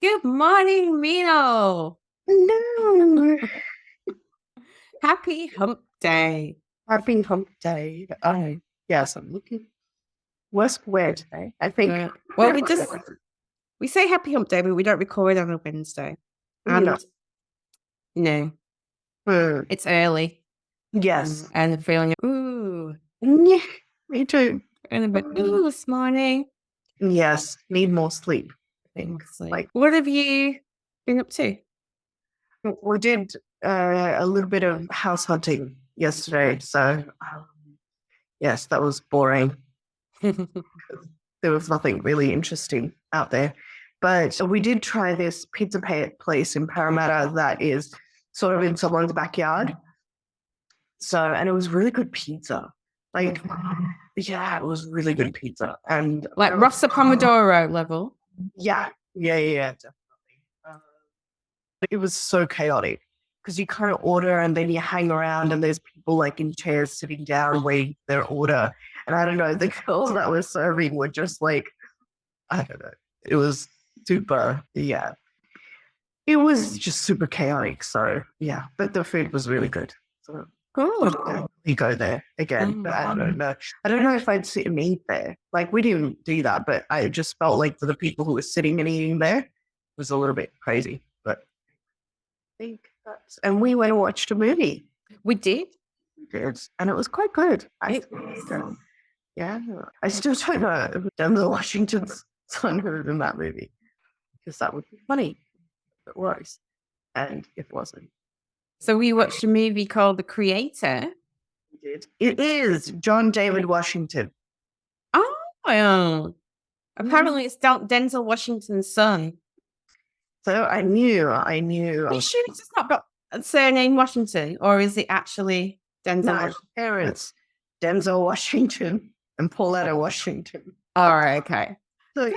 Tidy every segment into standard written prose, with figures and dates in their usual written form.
Good morning, Meenal. No. Happy hump day. Happy hump day. Yes, I'm looking worse for wear today. I think. Well, we say happy hump day, but we don't record on a Wednesday. And it's early. Yes. And I'm feeling Yeah, me too. and a bit this morning. Yes, need more sleep. I think. Like, what have you been up to? We did a little bit of house hunting yesterday, so yes, that was boring. There was nothing really interesting out there. But we did try this pizza place in Parramatta that is sort of in someone's backyard. So, and it was really good pizza. Like, yeah, it was really good pizza. And like Rossa Pomodoro level. Yeah, definitely. It was so chaotic because you kind of order and then you hang around and there's people like in chairs sitting down waiting for their order. And I don't know, the girls that were serving were just like, I don't know. It was super, yeah. It was just super chaotic. So, yeah, but the food was really good. So, you go there again, but I don't know. I don't know if I'd sit and eat there. Like, we didn't do that, but I just felt like for the people who were sitting and eating there, it was a little bit crazy. But I think that's, and we went and watched a movie. We did? And it was quite good. Yeah. I still don't know if Denzel Washington's son who in that movie, because that would be funny if it was, and it wasn't. So we watched a movie called The Creator. We did. It is John David Washington. Oh, apparently it's Denzel Washington's son. So I knew. Are you sure it's just not got a surname Washington, or is it actually Denzel? No, parents, Denzel Washington and Pauletta Washington. All right, okay. So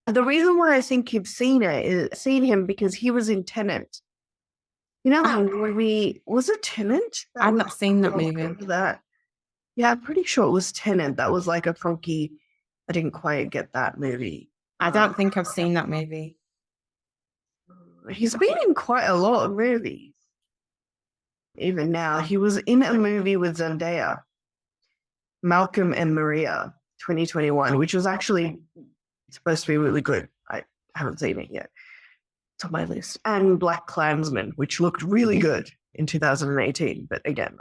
the reason why I think you've seen him because he was in Tenet. You know that movie? Was it Tenet? I've not seen that movie. That. Yeah, I'm pretty sure it was Tenet. That was like a funky. I didn't quite get that movie. I don't think I've seen that movie. He's been in quite a lot of movies. Even now, he was in a movie with Zendaya, Malcolm and Maria, 2021, which was actually supposed to be really good. I haven't seen it yet. It's on my list. And Black Klansman, which looked really good in 2018, but again.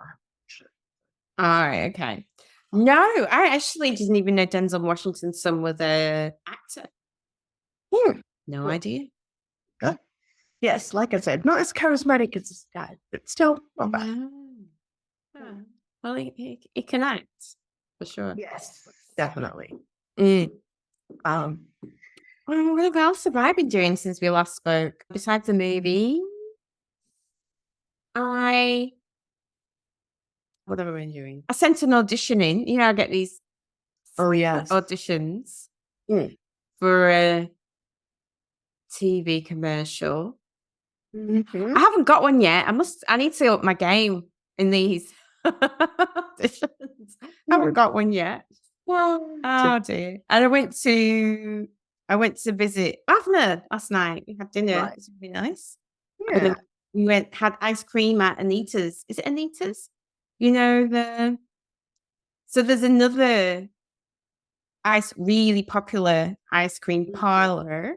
All right, okay. No, I actually didn't even know Denzel Washington's son was an actor. No idea. Huh? Yes, like I said, not as charismatic as his dad, but still not bad. Well, he can act, for sure. Yes, definitely. What else have I been doing since we last spoke? Besides the movie, what have I been doing? I sent an audition in. You know, I get these auditions for a TV commercial. I haven't got one yet. I need to up my game in these auditions. I haven't got one yet. Oh dear. And I went to visit Avner last night. We had dinner. Right. It was really nice. Yeah. We had ice cream at Anita's. Is it Anita's? You know, so there's another really popular ice cream parlor.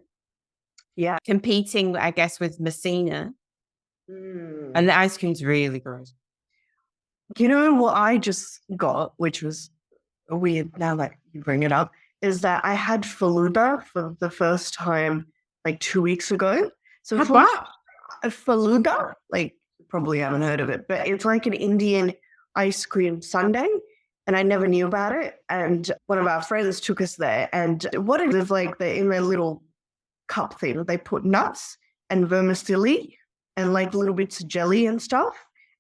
Yeah. Competing, I guess, with Messina. And the ice cream's really good. You know what I just got, which was weird now that you bring it up, is that I had Faluda for the first time like 2 weeks ago. So what? A Faluda, like probably haven't heard of it, but it's like an Indian ice cream sundae. And I never knew about it. And one of our friends took us there. And what it is like, in their little cup thing, they put nuts and vermicelli and like little bits of jelly and stuff.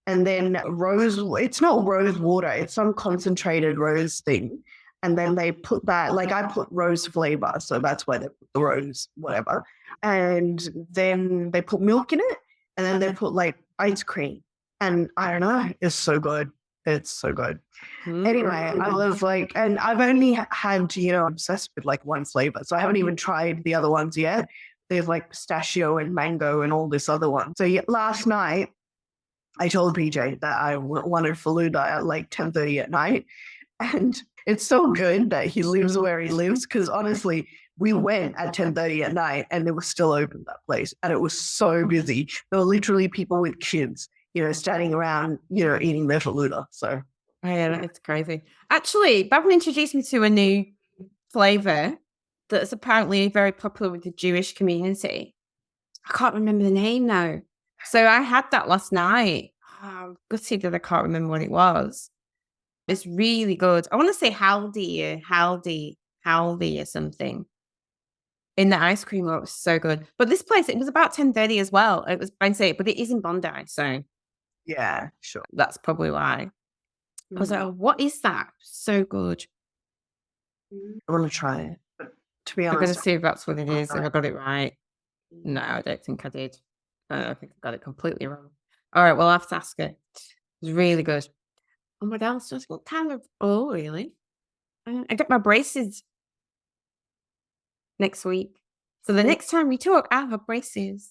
And then it's not rose water, it's some concentrated rose thing. And then they put that, like I put rose flavor, so that's why they put the rose, whatever. And then they put milk in it, and then they put like ice cream. And I don't know, it's so good. It's so good. Anyway, I was like, and I've only had, obsessed with like one flavor. So I haven't even tried the other ones yet. There's like pistachio and mango and all this other one. So last night, I told PJ that I wanted Faluda at like 10:30 at night. And it's so good that he lives where he lives, because honestly, we went at 10:30 at night and it was still open, that place. And it was so busy. There were literally people with kids, standing around, eating their Faluda. So. Oh, yeah, it's crazy. Actually, Babin introduced me to a new flavour that's apparently very popular with the Jewish community. I can't remember the name now. So I had that last night. Oh, gutted that I can't remember what it was. It's really good. I want to say haldi or something. In the ice cream, it was so good. But this place, it was about 10:30 as well. It was Wednesday, but it is in Bondi, so yeah, sure. That's probably why. I was like, oh, what is that? So good. I want to try it. But to be honest, I'm going to see if that's what it is, if I got it right. No, I don't think I did. I think I got it completely wrong. All right, well, I'll have to ask her. It was really good. And what else? Just what kind of? Oh, really? I got my braces next week. So the next time we talk, I'll have braces.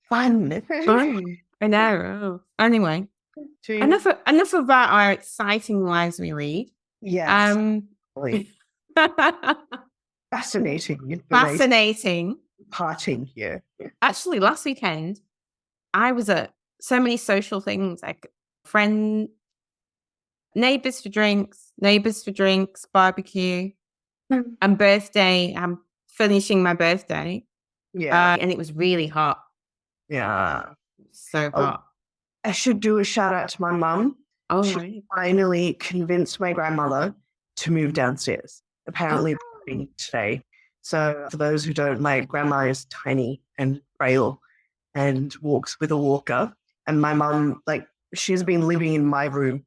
Fun. I know. Anyway, enough about our exciting lives we lead. Yes. Fascinating. Fascinating. Parting here. Actually, last weekend, I was at so many social things, like neighbours for drinks, barbecue, and birthday. I'm finishing my birthday. Yeah. And it was really hot. Yeah. So hot. I should do a shout out to my mum. Oh, she right. finally convinced my grandmother to move downstairs. Apparently today. So for those who don't, my grandma is tiny and frail and walks with a walker. And my mum, she's been living in my room,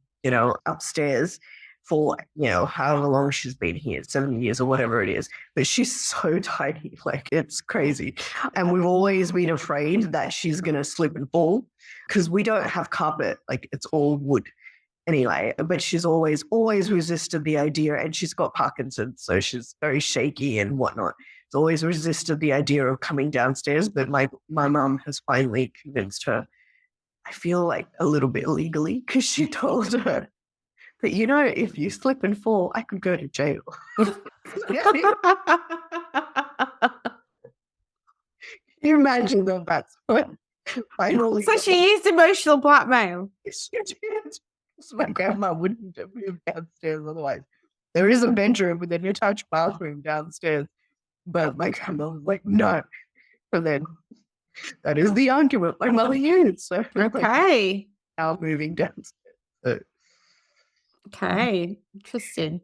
upstairs for, however long she's been here, 7 years or whatever it is. But she's so tiny, it's crazy. And we've always been afraid that she's going to slip and fall because we don't have carpet, it's all wood. Anyway, but she's always resisted the idea, and she's got Parkinson's, so she's very shaky and whatnot. She's always resisted the idea of coming downstairs, but my mum has finally convinced her. I feel a little bit legally, because she told her that, if you slip and fall, I could go to jail. Can you imagine that that's what finally... So she used emotional blackmail. She did. So my grandma wouldn't have moved downstairs otherwise. There is a bedroom with an attached bathroom downstairs, but my grandma was like, no. And then that is the argument my mother used. So okay. Now moving downstairs. So. Okay. Interesting.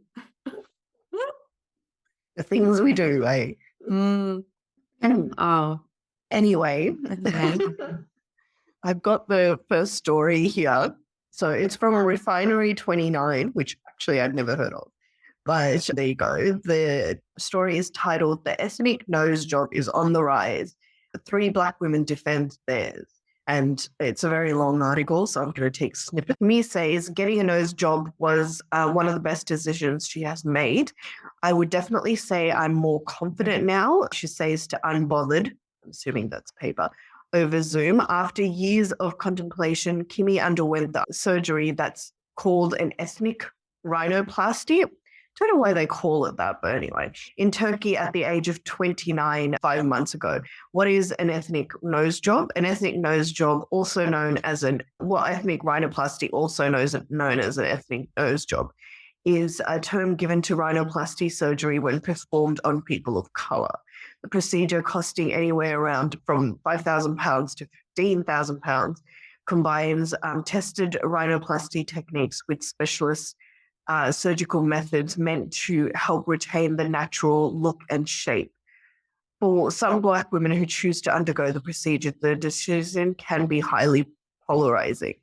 The things we do, eh? Oh. Anyway, I've got the first story here. So it's from Refinery 29, which actually I'd never heard of. But there you go. The story is titled, "The Ethnic Nose Job is on the Rise. 3 Black women defend theirs." And it's a very long article, so I'm going to take a snippet. Me says, getting a nose job was one of the best decisions she has made. I would definitely say I'm more confident now, she says to Unbothered, I'm assuming that's paper, over Zoom. After years of contemplation, Kimmy underwent the surgery that's called an ethnic rhinoplasty. Don't know why they call it that, but anyway, in Turkey at the age of 29, 5 months ago. What is an ethnic nose job? An ethnic nose job, also known as ethnic rhinoplasty, also known as an ethnic nose job, is a term given to rhinoplasty surgery when performed on people of color. The procedure, costing anywhere around from £5,000 to £15,000, combines tested rhinoplasty techniques with specialist surgical methods meant to help retain the natural look and shape. For some Black women who choose to undergo the procedure, the decision can be highly polarizing.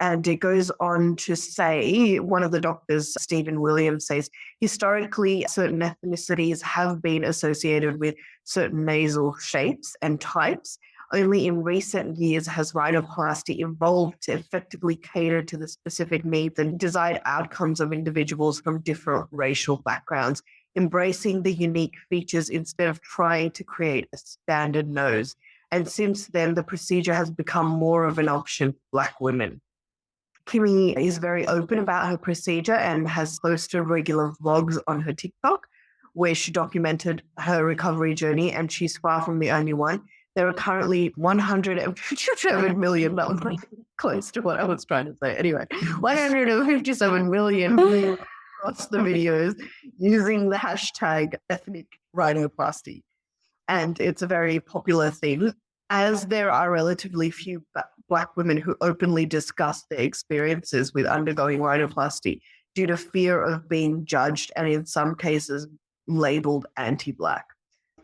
And it goes on to say, one of the doctors, Stephen Williams, says, historically, certain ethnicities have been associated with certain nasal shapes and types. Only in recent years has rhinoplasty evolved to effectively cater to the specific needs and desired outcomes of individuals from different racial backgrounds embracing the unique features instead of trying to create a standard nose. And since then, the procedure has become more of an option for Black women. Kimmy is very open about her procedure and has posted regular vlogs on her TikTok where she documented her recovery journey, and she's far from the only one. There are currently 157 million, that was like close to what I was trying to say. Anyway, 157 million across the videos using the hashtag ethnic rhinoplasty. And it's a very popular thing, as there are relatively few Black women who openly discuss their experiences with undergoing rhinoplasty due to fear of being judged and in some cases labeled anti-Black.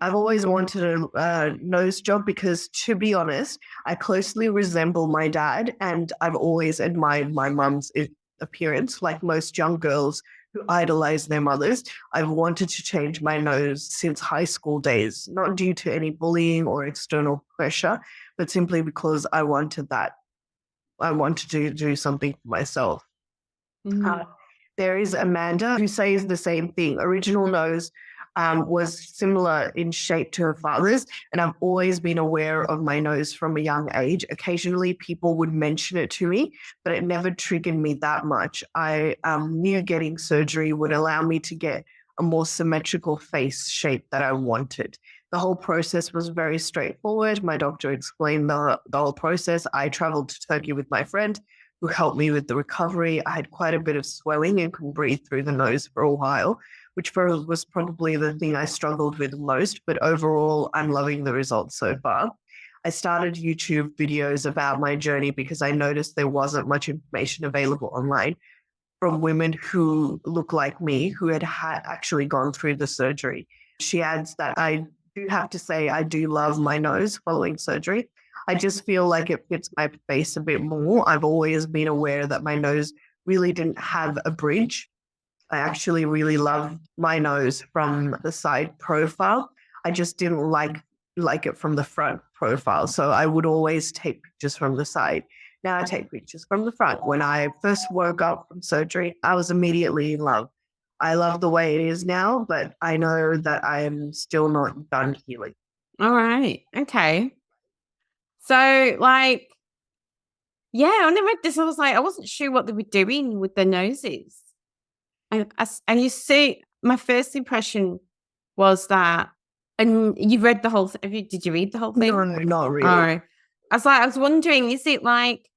I've always wanted a nose job because, to be honest, I closely resemble my dad, and I've always admired my mum's appearance. Like most young girls who idolize their mothers, I've wanted to change my nose since high school days, not due to any bullying or external pressure, but simply because I wanted that. I wanted to do something for myself. There is Amanda who says the same thing. Original nose was similar in shape to her father's, and I've always been aware of my nose from a young age. Occasionally people would mention it to me, but it never triggered me that much. I knew getting surgery would allow me to get a more symmetrical face shape that I wanted. The whole process was very straightforward. My doctor explained the whole process. I traveled to Turkey with my friend who helped me with the recovery. I had quite a bit of swelling and couldn't breathe through the nose for a while, which was probably the thing I struggled with most. But overall, I'm loving the results so far. I started YouTube videos about my journey because I noticed there wasn't much information available online from women who look like me, who had actually gone through the surgery. She adds that I do have to say I do love my nose following surgery. I just feel like it fits my face a bit more. I've always been aware that my nose really didn't have a bridge. I actually really love my nose from the side profile. I just didn't like it from the front profile. So I would always take pictures from the side. Now I take pictures from the front. When I first woke up from surgery, I was immediately in love. I love the way it is now, but I know that I am still not done healing. All right. Okay. So, like, yeah, when I read this, I was like, I wasn't sure what they were doing with their noses. And you see, my first impression was that, and you read the whole thing. Did you read the whole thing? No, not really. All right. I was wondering, is it like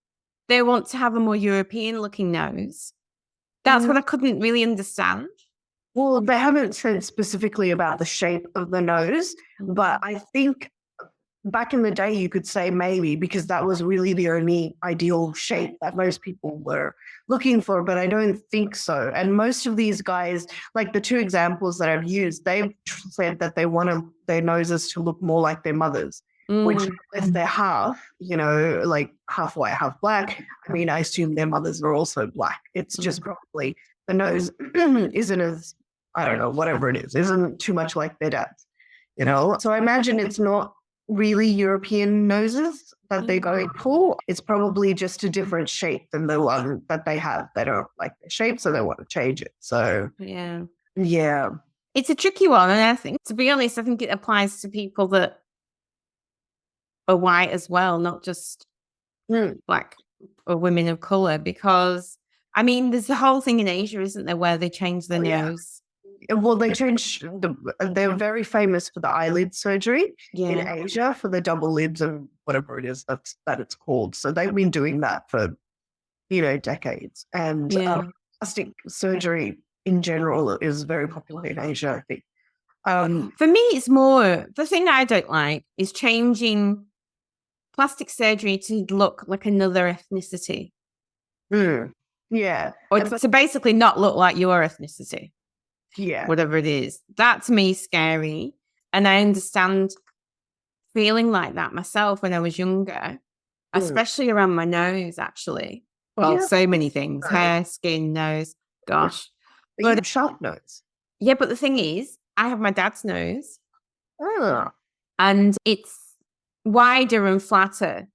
they want to have a more European looking nose? That's what I couldn't really understand. Well, they haven't said specifically about the shape of the nose, but I think back in the day, you could say maybe, because that was really the only ideal shape that most people were looking for, but I don't think so. And most of these guys, like the two examples that I've used, they've said that they want their noses to look more like their mothers, which if they're half, like half white, half black, I mean, I assume their mothers are also black. It's just probably the nose isn't as, I don't know, whatever it is, isn't too much like their dad's, So I imagine it's not really European noses that they're going for. It's probably just a different shape than the one that they have. They don't like the shape, so they want to change it. So yeah, it's a tricky one. And I think, to be honest, I think it applies to people that are white as well, not just black or women of color, because I mean, there's the whole thing in Asia, isn't there, where they change the nose. Well, they're very famous for the eyelid surgery in Asia, for the double lids and whatever it is that it's called. So they've been doing that for, decades. And plastic surgery in general is very popular in Asia, I think. For me, it's more, the thing I don't like is changing plastic surgery to look like another ethnicity. Yeah. Or to basically not look like your ethnicity. Yeah. Whatever it is. That to me is scary. And I understand feeling like that myself when I was younger, especially around my nose, actually. Well, so many things. Hair, skin, nose. Gosh. But you have sharp nose. Yeah, but the thing is, I have my dad's nose. Oh. And it's wider and flatter.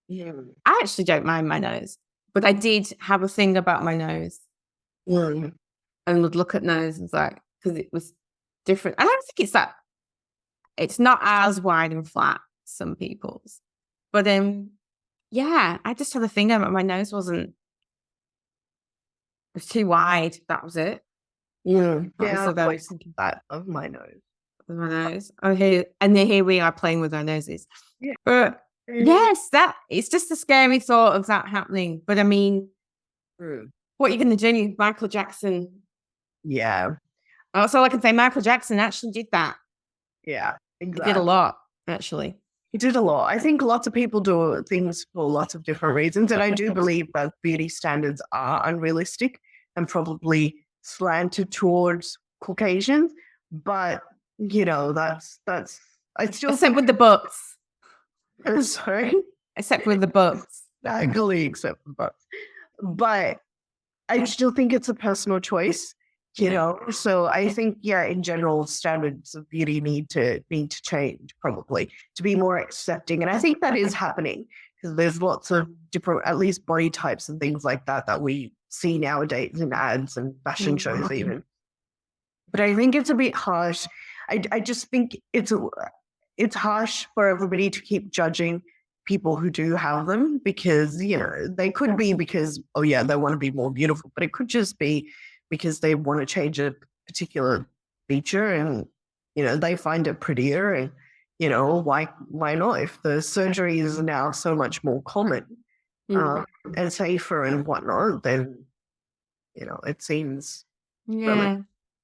Yeah. I actually don't mind my nose. But I did have a thing about my nose. Yeah. And would look at nose and was like, because it was different. I don't think it's not as wide and flat as some people's. But yeah, I just had a thing about my nose it was too wide. That was it. Yeah, that of my nose. My nose. And then here we are playing with our noses. Yeah. But yes, it's just a scary thought of that happening. But I mean, what are you going to do? Michael Jackson. Yeah. That's all I can say. Michael Jackson actually did that. Yeah, exactly. He did a lot, actually. He did a lot. I think lots of people do things for lots of different reasons. And I do believe that beauty standards are unrealistic and probably slanted towards Caucasians. But, that's I still except with the butts. Sorry? Except with the butts. Exactly, except for butts. But I still think it's a personal choice. So I think, in general, standards of beauty need to change, probably, to be more accepting. And I think that is happening because there's lots of different, at least body types and things like that we see nowadays in ads and fashion shows even. But I think it's a bit harsh. I just think it's harsh for everybody to keep judging people who do have them because, they could be because, they want to be more beautiful, but it could just be because they want to change a particular feature and, they find it prettier and, why not? If the surgery is now so much more common and safer and whatnot, then, it seems. Yeah.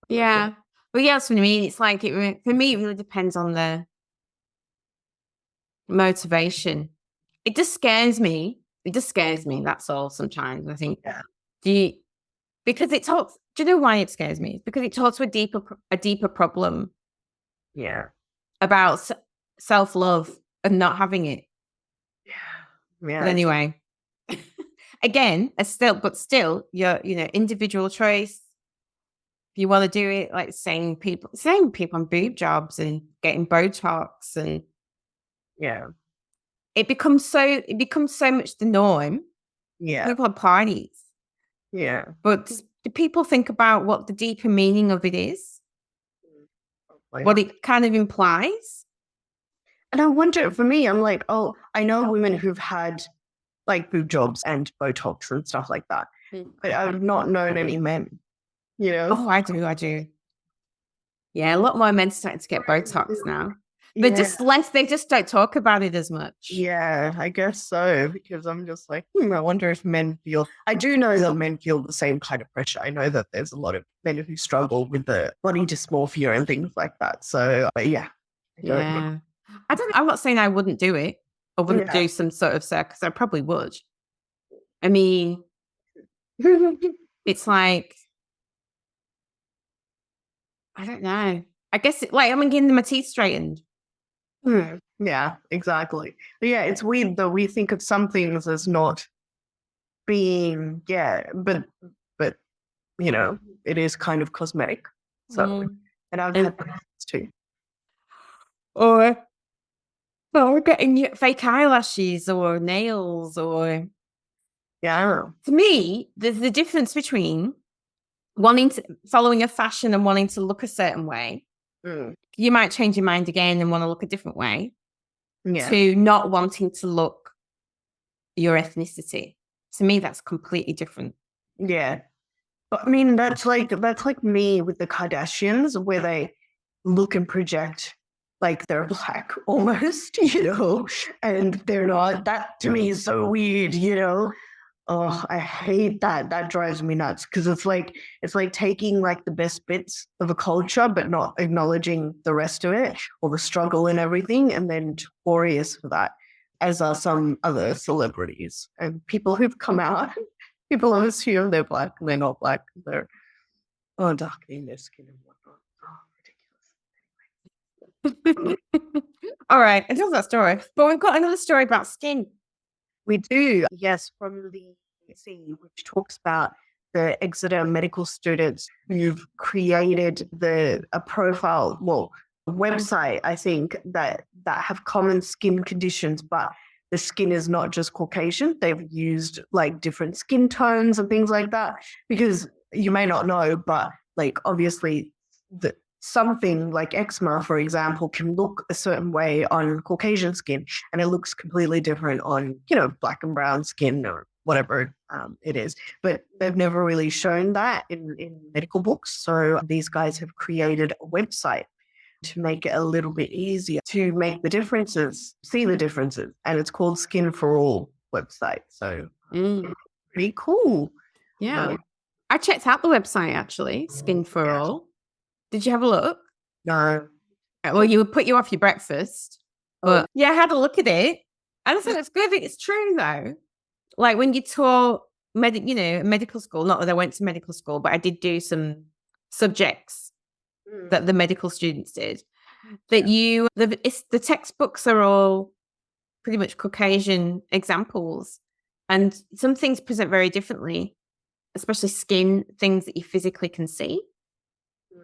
Yeah. But yes, for me, it's like, for me, it really depends on the motivation. It just scares me. That's all sometimes. I think, because it talks, do you know why it scares me? It's because it talks to a deeper problem. Yeah. About self-love and not having it. Yeah. But anyway, again, still, your individual choice. If you want to do it, like saying people on boob jobs and getting Botox and it becomes so much the norm. Yeah. People have parties. Yeah. But do people think about what the deeper meaning of it is? What it kind of implies? And I wonder, for me, I'm like, I know women who've had like boob jobs and Botox and stuff like that. But I've not known any men, Oh, I do. Yeah, a lot more men starting to get Botox now. They're just less, they just don't talk about it as much. Yeah, I guess so, because I'm just like, I wonder if men I do know that men feel the same kind of pressure. I know that there's a lot of men who struggle with the body dysmorphia and things like that. So, but yeah. I'm not saying I wouldn't do it or wouldn't do some sort of circus. I probably would. I mean, it's like, I don't know. I guess I'm getting my teeth straightened. Yeah, exactly. But yeah, it's weird though. We think of some things as not being, but it is kind of cosmetic. So, and I've had that too. Or getting fake eyelashes or nails or. Yeah, I don't know. To me, there's the difference between following a fashion and wanting to look a certain way. You might change your mind again and want to look a different way. To not wanting to look your ethnicity. To me, that's completely different. Yeah. But I mean, that's like me with the Kardashians, where they look and project like they're black almost, and they're not. That to me is so weird, Oh, I hate that. That drives me nuts because it's like taking like the best bits of a culture, but not acknowledging the rest of it or the struggle and everything, and then notorious for that, as are some other celebrities and people who've come out. People assume they're black and they're not black. They're darkening their skin and whatnot. Ridiculous. All right, I tell that story, but we've got another story about skin. We do, yes, from the C, which talks about the Exeter medical students who've created a profile, a website, I think, that have common skin conditions, but the skin is not just Caucasian. They've used like different skin tones and things like that, because you may not know, but like obviously that something like eczema, for example, can look a certain way on Caucasian skin, and it looks completely different on, black and brown skin or whatever it is. But they've never really shown that in medical books. So these guys have created a website to make it a little bit easier to make the differences, see the differences. And it's called Skin for All website. So pretty cool. Yeah. I checked out the website, actually, Skin for All. Did you have a look? No. Well, you would put you off your breakfast. But yeah, I had a look at it. And I thought it's good. It's true, though. Like when you taught medical school, not that I went to medical school, but I did do some subjects that the medical students did. That the textbooks are all pretty much Caucasian examples. And some things present very differently, especially skin, things that you physically can see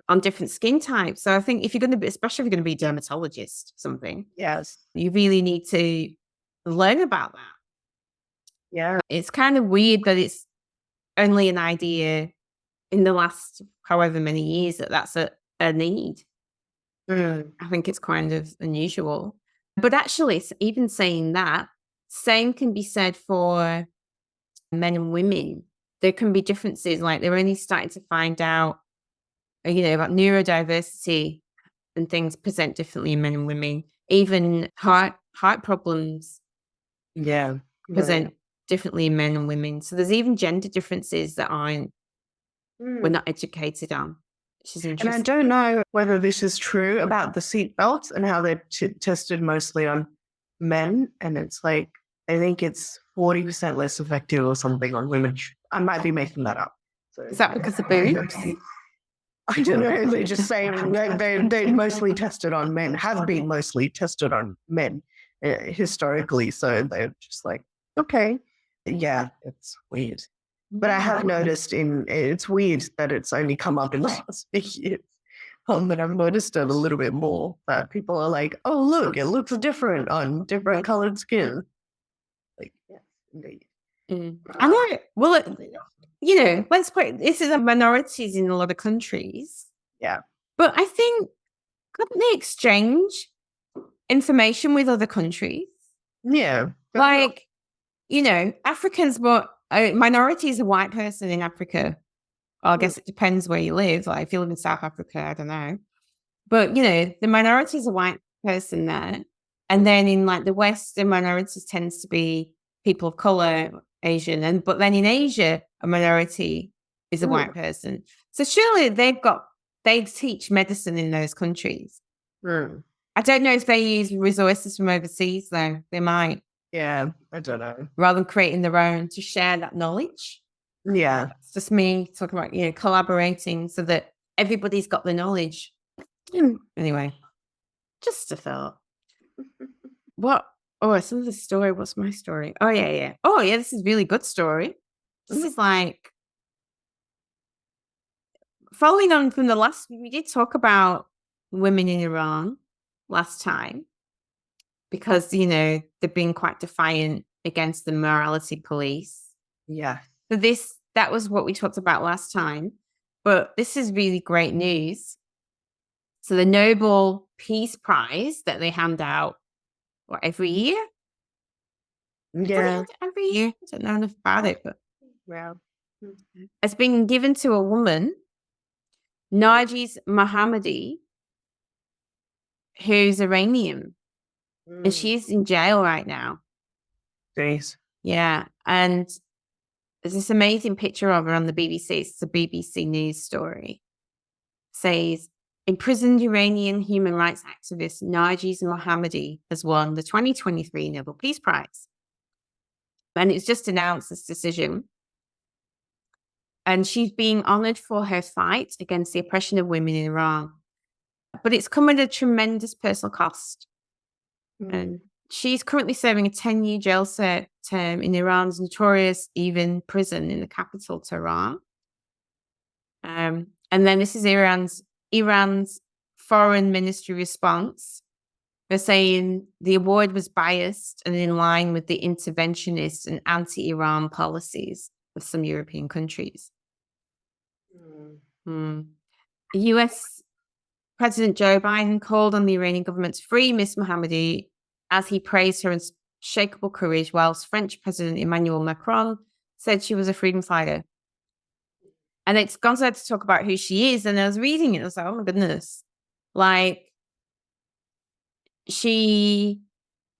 on different skin types. So I think if you're going to be, especially if you're going to be a dermatologist, something, yes, you really need to learn about that. Yeah. It's kind of weird that it's only an idea in the last however many years that's a need. I think it's kind of unusual. But actually, even saying that, same can be said for men and women. There can be differences, like they're only starting to find out, about neurodiversity and things present differently in men and women. Even heart problems present differently in men and women. So there's even gender differences that we're not educated on, which is interesting. And I don't know whether this is true about the seat belts and how they're tested mostly on men. And it's like, I think it's 40% less effective or something on women. I might be making that up. So, is that because of boobs? I don't know. They're just saying they're mostly tested on men, have been mostly tested on men historically. So they're just like, okay. Yeah, it's weird. But I have noticed it's weird that it's only come up in the last years. But I've noticed it a little bit more, that people are like, oh, look, it looks different on different colored skin. Like, yes, indeed. I know. Well, let's put this is a minorities in a lot of countries. Yeah. But I think, couldn't they exchange information with other countries? Yeah. Like, Africans, but minority is a white person in Africa. Well, I guess it depends where you live. Like if you live in South Africa, I don't know. But, the minority is a white person there. And then in like the West, the minorities tends to be people of color, Asian. But then in Asia, a minority is a white person. So surely they teach medicine in those countries. I don't know if they use resources from overseas, though. They might. Yeah, I don't know. Rather than creating their own to share that knowledge. Yeah. It's just me talking about, collaborating so that everybody's got the knowledge. Anyway, just a thought. What? Oh, some of the story. What's my story? Oh, yeah. Oh, yeah, this is a really good story. This is like, following on from the last, we did talk about women in Iran last time because, they've been quite defiant against the morality police. Yeah. So that was what we talked about last time. But this is really great news. So the Nobel Peace Prize that they hand out every year? Yeah. Every year. I don't know enough about it, but Mm. It's been given to a woman, Narges Mohammadi, who's Iranian. And she's in jail right now. Jeez. Yeah. And there's this amazing picture of her on the BBC. It's a BBC News story. It says, imprisoned Iranian human rights activist Narges Mohammadi has won the 2023 Nobel Peace Prize. And it's just announced this decision. And she's being honored for her fight against the oppression of women in Iran. But it's come at a tremendous personal cost. And she's currently serving a 10-year jail term in Iran's notorious Evin prison in the capital, Tehran. And then this is Iran's foreign ministry response. They're saying the award was biased and in line with the interventionist and anti-Iran policies of some European countries. U.S. President Joe Biden called on the Iranian government to free Ms. Mohammadi as he praised her unshakable courage, whilst French President Emmanuel Macron said she was a freedom fighter. And it's gone so to talk about who she is. And I was reading it, and I was like, oh my goodness. Like, she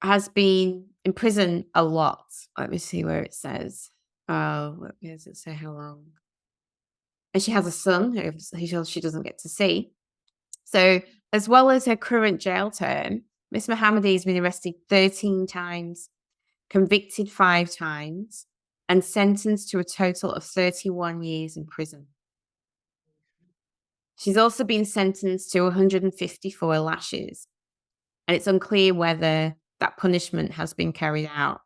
has been in prison a lot. Let me see where it says. Oh, where does it say how long? And she has a son who she doesn't get to see. So, as well as her current jail term, Ms. Mohammadi has been arrested 13 times, convicted 5 times, and sentenced to a total of 31 years in prison. She's also been sentenced to 154 lashes, and it's unclear whether that punishment has been carried out.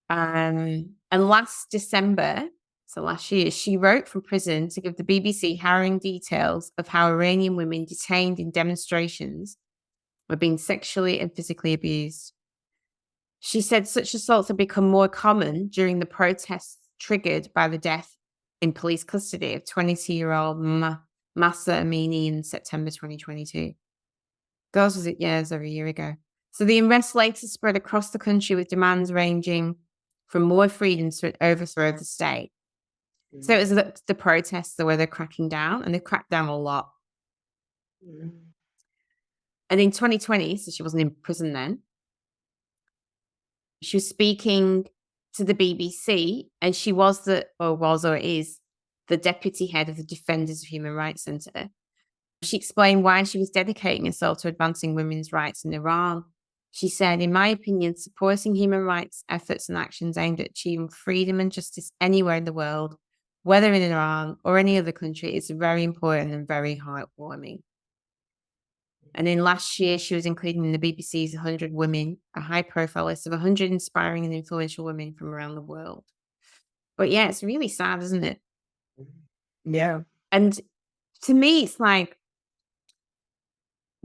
And last December, so last year, she wrote from prison to give the BBC harrowing details of how Iranian women detained in demonstrations were being sexually and physically abused. She said such assaults have become more common during the protests triggered by the death in police custody of 22-year-old Mahsa Amini in September 2022. Girls was it years over a year ago. So the unrest later spread across the country with demands ranging from more freedom to an overthrow of the state. Mm. So it was the protests where they're cracking down, and they've cracked down a lot. Mm. And in 2020, so she wasn't in prison then, she was speaking to the BBC, and she was or is the deputy head of the Defenders of Human Rights Centre. She explained why she was dedicating herself to advancing women's rights in Iran. She said, in my opinion, supporting human rights efforts and actions aimed at achieving freedom and justice anywhere in the world, whether in Iran or any other country, is very important and very heartwarming. And in last year, she was included in the BBC's 100 Women, a high-profile list of 100 inspiring and influential women from around the world. But yeah, it's really sad, isn't it? Yeah. And to me, it's like,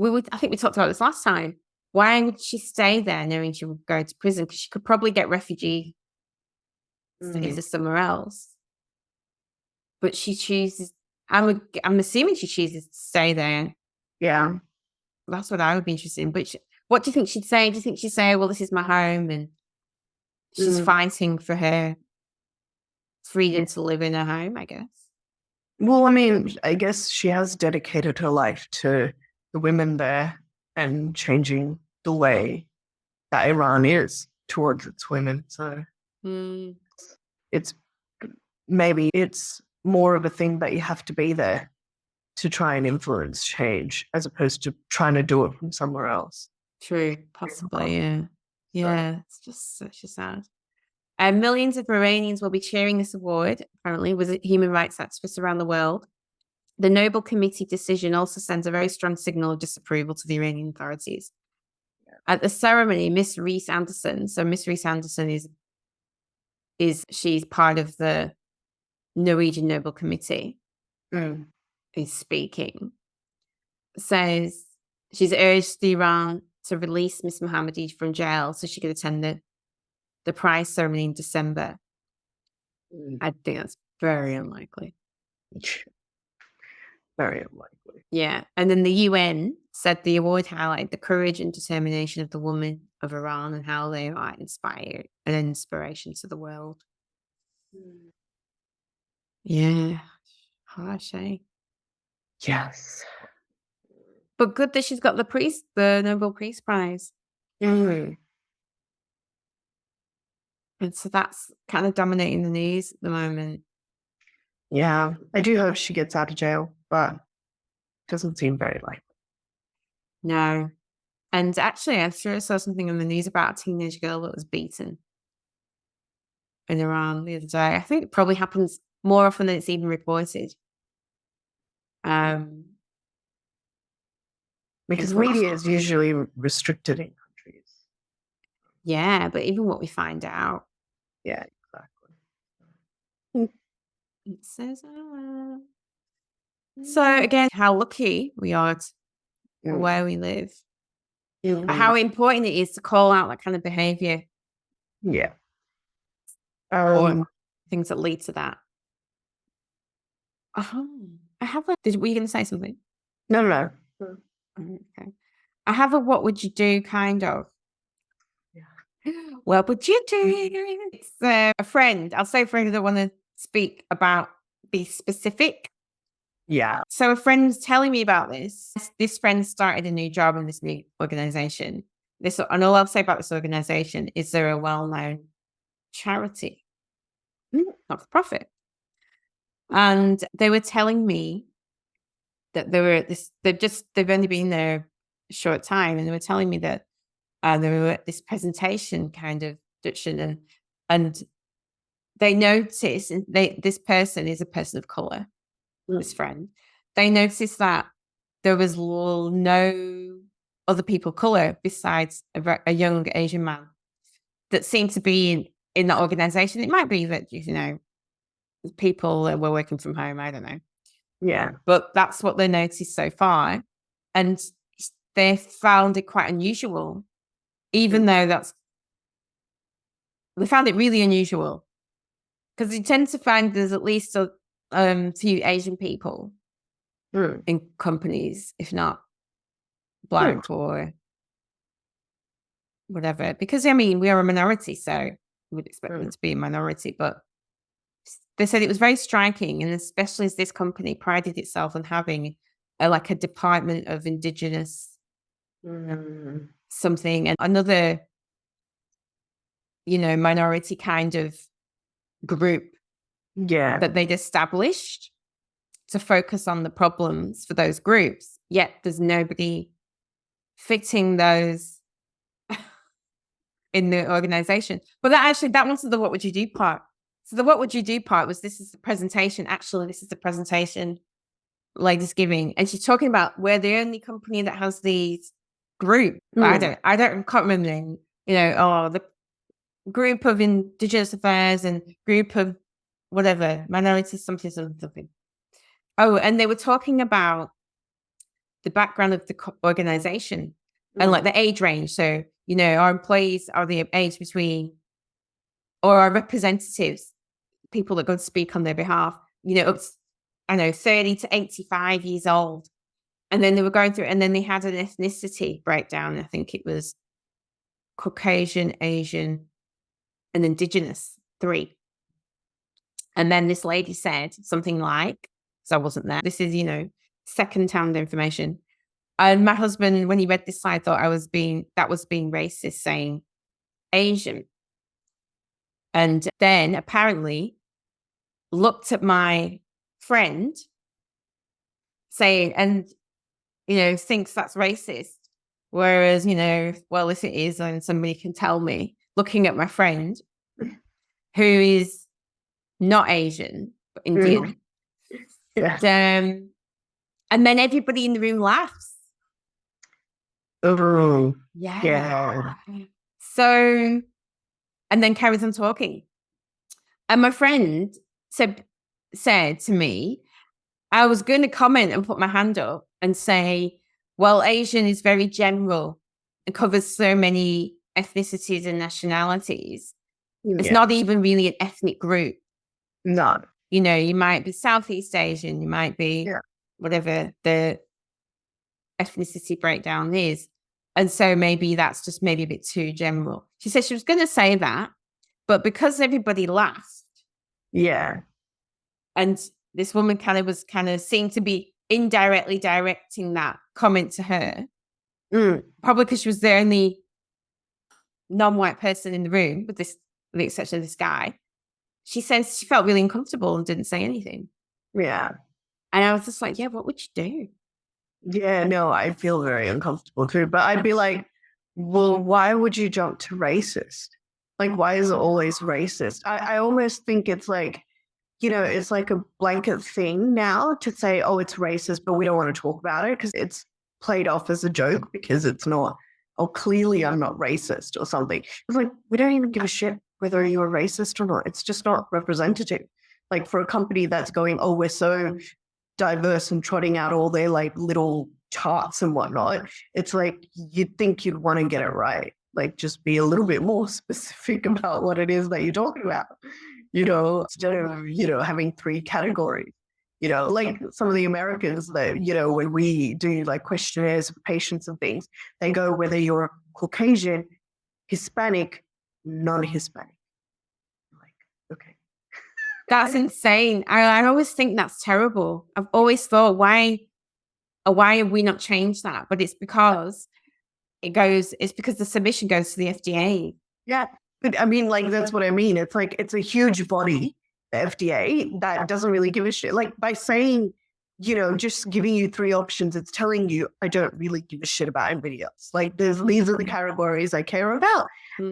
I think we talked about this last time. Why would she stay there knowing she would go to prison? Because she could probably get refugee status somewhere else. But she chooses, I'm assuming she chooses to stay there. Yeah. That's what I would be interested in. But what do you think she'd say? Do you think she'd say, well, this is my home, and she's fighting for her freedom to live in her home, I guess? Well, I mean, I guess she has dedicated her life to the women there and changing the way that Iran is towards its women. So it's more of a thing that you have to be there to try and influence change as opposed to trying to do it from somewhere else. True, possibly, yeah. Yeah, it's just such a sad. Millions of Iranians will be cheering this award, apparently, with human rights activists around the world. The Nobel Committee decision also sends a very strong signal of disapproval to the Iranian authorities. Yeah. At the ceremony, Miss Reese Anderson, so Miss Reese Anderson she's part of the Norwegian Nobel Committee, is speaking, says she's urged Iran to release Miss Mohammadi from jail so she could attend the prize ceremony in December. I think that's very unlikely. Very unlikely. Yeah. And then the UN said the award highlighted the courage and determination of the women of Iran and how they are an inspiration to the world. Yeah. Harsh, eh? Yes. But good that she's got the Nobel Peace Prize. And so that's kind of dominating the news at the moment. Yeah. I do hope she gets out of jail, but it doesn't seem very likely. No. And actually, I saw something in the news about a teenage girl that was beaten in Iran the other day. I think it probably happens more often than it's even reported. Because media is usually restricted in countries. Yeah, but even what we find out. Yeah, exactly. It says, so again, how lucky we are where we live. How important it is to call out that kind of behavior. Yeah. Or things that lead to that. Were you going to say something? No. Okay. I have a what would you do kind of. Yeah. What would you do? It's a friend. I'll say friend, I don't want to be specific. Yeah. So a friend's telling me about this. This friend started a new job in this new organization. And all I'll say about this organization is they're a well-known charity, not for profit. And they were telling me that they've only been there a short time, and they were telling me that they were at this presentation kind of production, and they noticed, and this person is a person of color, this friend. They noticed that there was no other people of color besides a young Asian man that seemed to be in that organization. It might be that, people were working from home. I don't know. Yeah. But that's what they noticed so far. And they found it quite unusual, even though they found it really unusual, because you tend to find there's at least a few Asian people in companies, if not Black or whatever. Because, I mean, we are a minority, so we would expect them to be a minority. But they said it was very striking, and especially as this company prided itself on having a department of Indigenous something, and another, minority kind of group that they'd established to focus on the problems for those groups. Yet there's nobody fitting those in the organization. But that wasn't the what would you do part. So the what would you do part was, this is the presentation. Actually, this is the presentation lady's giving. And she's talking about we're the only company that has these group. I can't remember the name, the group of Indigenous affairs and group of whatever, minorities, something. Oh, and they were talking about the background of the organization and the age range. So, our employees are the age between, or our representatives, people that go to speak on their behalf, up to, 30 to 85 years old. And then they were going through, and then they had an ethnicity breakdown. I think it was Caucasian, Asian, and Indigenous, 3. And then this lady said something like, because I wasn't there, this is, second-hand information. And my husband, when he read this slide, thought that was being racist, saying Asian. And then apparently looked at my friend saying, and, thinks that's racist. Whereas, well, if it is, then somebody can tell me, looking at my friend who is not Asian, but Indian. And then everybody in the room laughs. Oh, yeah. So, and then carries on talking. And my friend said to me, I was going to comment and put my hand up and say, well, Asian is very general and covers so many ethnicities and nationalities. It's not even really an ethnic group. No. You might be Southeast Asian, you might be whatever the ethnicity breakdown is. And so maybe that's just maybe a bit too general. She said she was going to say that, but because everybody laughed. Yeah. And this woman seemed to be indirectly directing that comment to her. Probably because she was the only non-white person in the room, with the exception of this guy. She says she felt really uncomfortable and didn't say anything. Yeah. And I was just like, yeah, what would you do? Yeah, no, I feel very uncomfortable too. But I'd be like, well, why would you jump to racist? Like, why is it always racist? I almost think it's like, it's like a blanket thing now to say, oh, it's racist, but we don't want to talk about it because it's played off as a joke because it's not, oh, clearly I'm not racist or something. It's like, we don't even give a shit whether you're racist or not. It's just not representative. Like, for a company that's going, oh, we're so diverse and trotting out all their little charts and whatnot, it's like, you'd think you'd want to get it right. Like, just be a little bit more specific about what it is that you're talking about, instead of, having 3 categories, like some of the Americans that, when we do like questionnaires of patients and things, they go whether you're Caucasian, Hispanic, non-Hispanic. Like, okay. That's insane. I always think that's terrible. I've always thought, why have we not changed that? But it's because the submission goes to the FDA. Yeah. But I mean, like, that's what I mean. It's like, it's a huge body, the FDA, that doesn't really give a shit. Like, by saying, just giving you 3 options, it's telling you, I don't really give a shit about anybody else. Like, these are the categories I care about.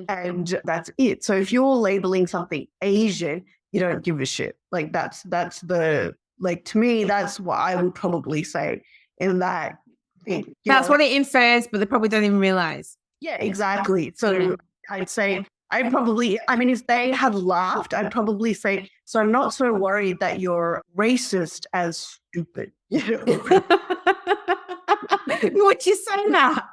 And that's it. So if you're labeling something Asian, you don't give a shit. Like, that's the, like, to me, that's what I would probably say in that thing. That's what it infers, but they probably don't even realize. Yeah, exactly. So I'd say, if they had laughed, I'd probably say, so I'm not so worried that you're racist as stupid. Would you say that?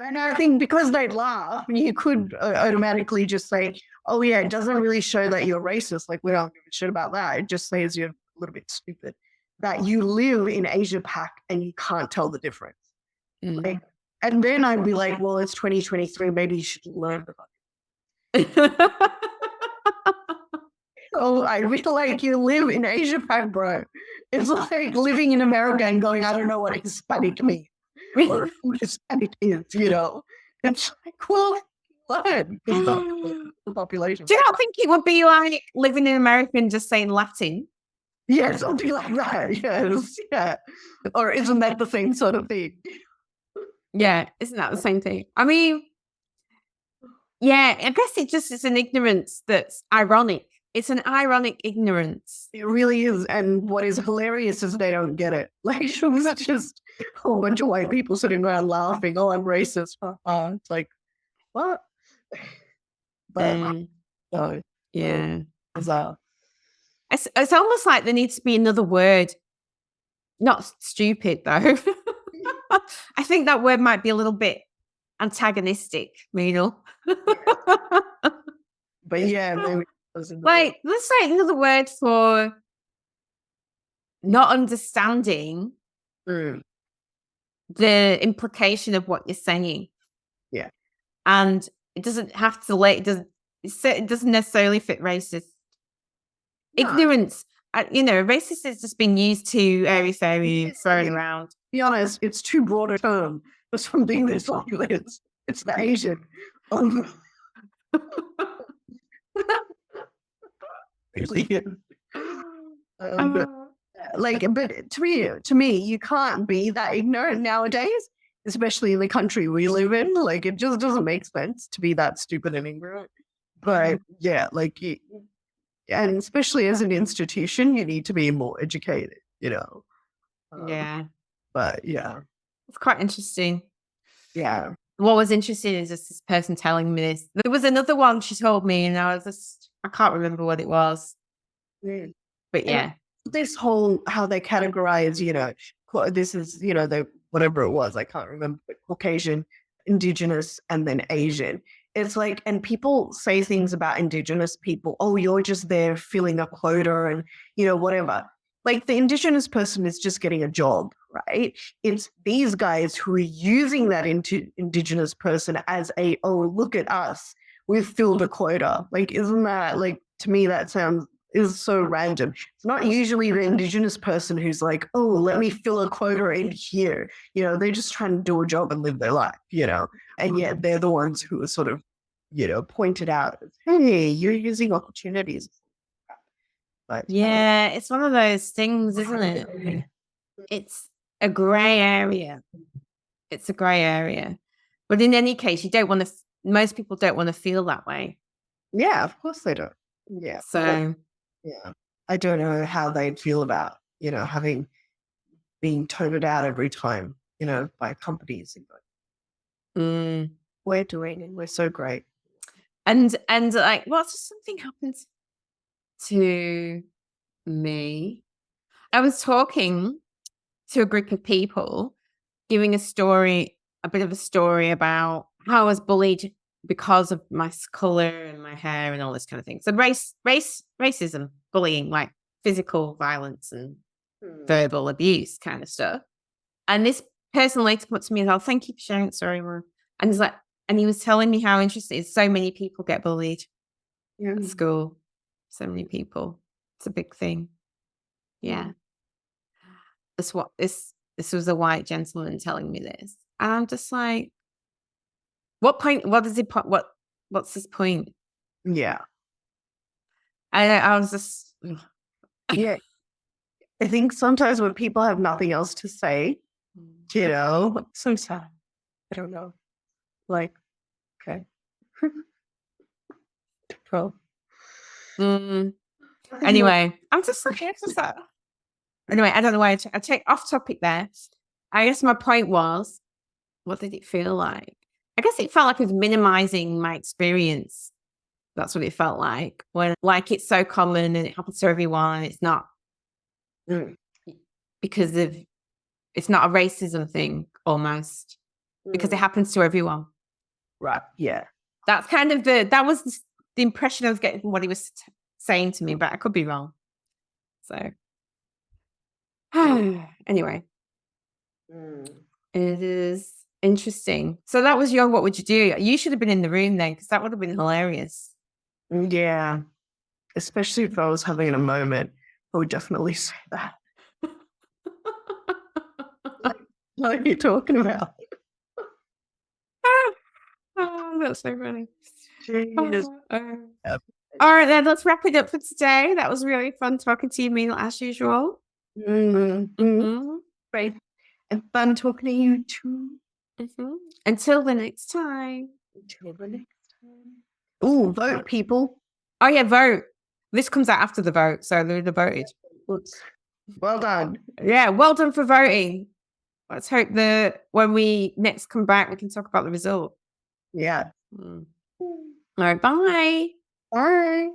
And I think because they'd laugh, you could automatically just say, oh yeah, it doesn't really show that you're racist. Like, we don't give a shit about that. It just says you're a little bit stupid. That you live in Asia Pac and you can't tell the difference. Like, and then I'd be like, well, it's 2023. Maybe you should learn about it. Oh, I feel like you live in Asia Pac, bro. It's like living in America and going, I don't know what Hispanic means or who Hispanic is, It's like, well, learn the population. Do you not think it would be like living in America and just saying Latin? Yeah, something like that. Yes, yeah. Or isn't that the same sort of thing? Yeah, isn't that the same thing? I mean, yeah, I guess it just is an ignorance that's ironic. It's an ironic ignorance. It really is. And what is hilarious is they don't get it. Like, it's just a whole bunch of white people sitting around laughing, oh, I'm racist. It's like, what? But, no. Yeah. Bizarre. It's almost like there needs to be another word. Not stupid, though. I think that word might be a little bit antagonistic, Meenal. But yeah, maybe like, let's say another word for not understanding the implication of what you're saying. Yeah. And it doesn't have to it doesn't necessarily fit racist. No. Ignorance. Racist has just been used to airy-fairy, thrown around. To be honest, it's too broad a term for something that's like this. It's the Asian. But to me, you can't be that ignorant nowadays, especially in the country we live in. Like, it just doesn't make sense to be that stupid and ignorant. But yeah, and especially as an institution, you need to be more educated, Yeah. But yeah. It's quite interesting. Yeah. What was interesting is just this person telling me this. There was another one she told me, and I can't remember what it was. But yeah. And this whole, how they categorize, this is, whatever it was, I can't remember, but Caucasian, Indigenous, and then Asian. It's like, and people say things about Indigenous people, oh, you're just there filling a quota and, whatever. Like, the Indigenous person is just getting a job, right? It's these guys who are using that Indigenous person as oh, look at us, we've filled a quota. Like, isn't that, like, to me, that is so random. It's not usually the Indigenous person who's like, oh, let me fill a quota in here. They're just trying to do a job and live their life, and yet they're the ones who are sort of, pointed out, hey, you're using opportunities. But, yeah, it's one of those things, isn't it? It's a grey area. It's a grey area. But in any case, most people don't want to feel that way. Yeah, of course they don't. Yeah. So, yeah, I don't know how they'd feel about, having being toted out every time, by companies. We're doing it. We're so great. And like, something happened to me. I was talking to a group of people, giving a bit of a story about how I was bullied because of my color and my hair and all this kind of thing. So racism, bullying, like physical violence and verbal abuse kind of stuff. And this person later put to me, "Oh, thank you for sharing it, sorry, Mom." And he's like, and he was telling me how interesting it is. So many people get bullied at school. So many people. It's a big thing. Yeah. This was a white gentleman telling me this. And I'm just like, what's his point? Yeah. I was just Yeah. I think sometimes when people have nothing else to say, you know, so sad. I don't know. Like, okay. Well. Anyway, I'm just like, anyway, I don't know why I take off topic there. I guess my point was, what did it feel like? I guess it felt like it was minimizing my experience. That's what it felt like. When like it's so common and it happens to everyone. It's not because it's not a racism thing almost because it happens to everyone. Right. Yeah. That's kind of that was the impression I was getting from what he was saying to me, but I could be wrong. So anyway, it is interesting. So that was your what would you do? You should have been in the room then because that would have been hilarious. Yeah. Especially if I was having a moment, I would definitely say that. What are you talking about? Oh, that's so funny. Jeez. All right, then let's wrap it up for today. That was really fun talking to you, Meenal, as usual. Great. And fun talking to you too. Until the next time. Oh, vote, people. Oh, yeah, vote. This comes out after the vote, so they're voted. Well done. Yeah, well done for voting. Let's hope that when we next come back, we can talk about the result. Yeah. All right, bye. Bye.